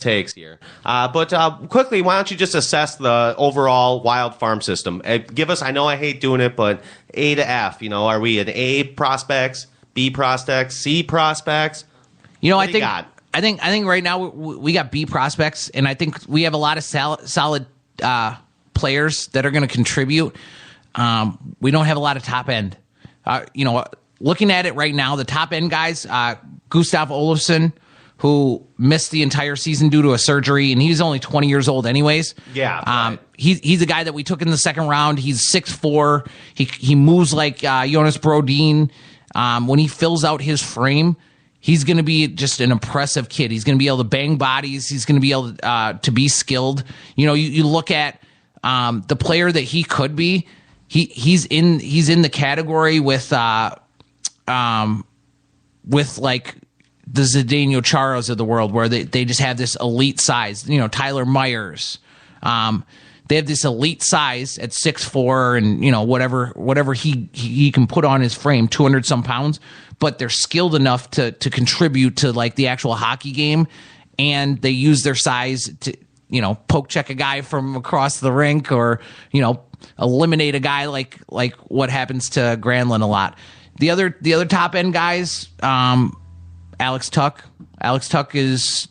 takes here. But quickly, why don't you just assess the overall Wild farm system? Give us, I know I hate doing it, but A to F. Are we an A prospects, B prospects, C prospects? I think right now we got B prospects, and I think we have a lot of solid players that are going to contribute. We don't have a lot of top end. Looking at it right now, the top end guys, Gustav Olofsson, who missed the entire season due to a surgery, and he's only 20 years old anyways. Yeah. Right. He's a guy that we took in the second round. He's 6'4". He moves like Jonas Brodin. When he fills out his frame, he's going to be just an impressive kid. He's going to be able to bang bodies. He's going to be able to be skilled. You look at the player that he could be. He's in the category with like the Zdeno Charas of the world, where they just have this elite size. Tyler Myers. They have this elite size at 6'4", and whatever he can put on his frame, 200 some pounds, but they're skilled enough to contribute to like the actual hockey game, and they use their size to poke check a guy from across the rink, or eliminate a guy like what happens to Granlund a lot. The other top end guys, Alex Tuck. Alex Tuck is,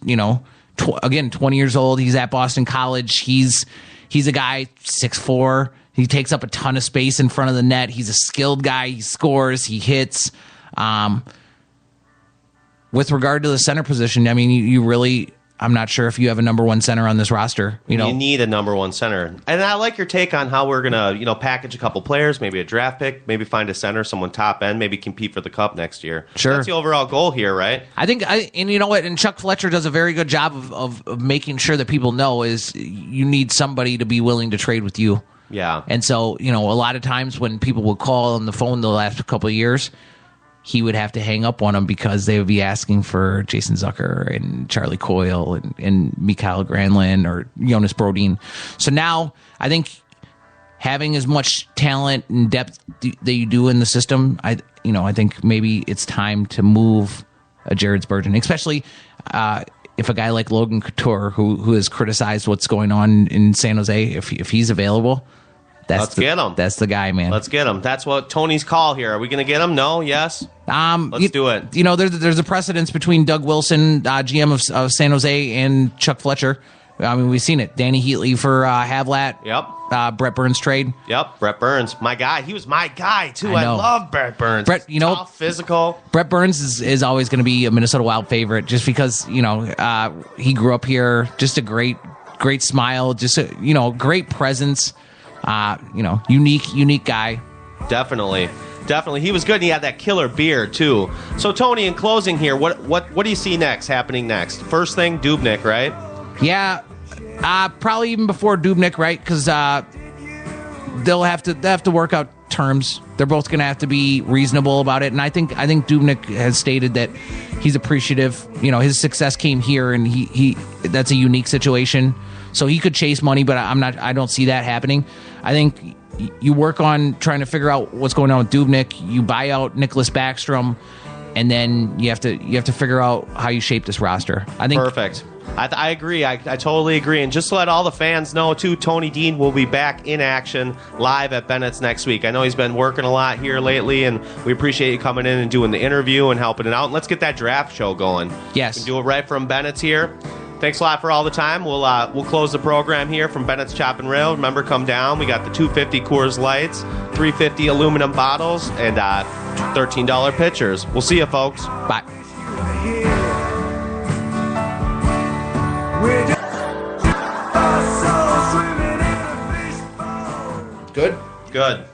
again, 20 years old. He's at Boston College. He's a guy, 6'4". He takes up a ton of space in front of the net. He's a skilled guy. He scores. He hits. With regard to the center position, I mean, you really, I'm not sure if you have a number one center on this roster. You need a number one center. And I like your take on how we're going to, package a couple players, maybe a draft pick, maybe find a center, someone top end, maybe compete for the cup next year. Sure. That's the overall goal here, right? I think, and you know what, and Chuck Fletcher does a very good job of making sure that people know is you need somebody to be willing to trade with you. Yeah. And so, a lot of times when people would call on the phone the last couple of years, he would have to hang up on them because they would be asking for Jason Zucker and Charlie Coyle and Mikael Granlund or Jonas Brodin. So now I think having as much talent and depth that you do in the system, I think maybe it's time to move a Jared Spurgeon, especially if a guy like Logan Couture, who has criticized what's going on in San Jose, if he's available. Let's get him. That's the guy, man. Let's get him. That's what Tony's call here. Are we going to get him? No? Yes? Let's do it. There's a precedence between Doug Wilson, GM of San Jose, and Chuck Fletcher. I mean, we've seen it. Danny Heatley for Havlat. Yep. Brett Burns trade. Yep. Brett Burns, my guy. He was my guy too. I love Brett Burns. Brett, tough, physical. Brett Burns is always going to be a Minnesota Wild favorite, just because he grew up here. Just a great smile. Just a great presence. Unique guy. Definitely. He was good, and he had that killer beard too. So Tony, in closing here, what do you see happening next? First thing, Dubnyk, right? Yeah, probably even before Dubnyk, right? Because they'll have to work out terms. They're both going to have to be reasonable about it, and I think Dubnyk has stated that he's appreciative. His success came here, and he that's a unique situation. So he could chase money, but I don't see that happening. I think you work on trying to figure out what's going on with Dubnyk. You buy out Nicholas Backstrom, and then you have to figure out how you shape this roster. I think perfect. I agree. I totally agree. And just to let all the fans know, too, Tony Dean will be back in action live at Bennett's next week. I know he's been working a lot here lately, and we appreciate you coming in and doing the interview and helping it out. And let's get that draft show going. Yes. We can do it right from Bennett's here. Thanks a lot for all the time. We'll close the program here from Bennett's Chop and Rail. Remember, come down. We got the 250 Coors Lights, 350 aluminum bottles, and $13 pitchers. We'll see you, folks. Bye. Good.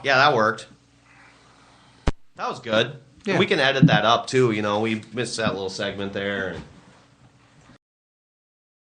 Yeah, that worked. That was good. Yeah. We can edit that up, too. We missed that little segment there.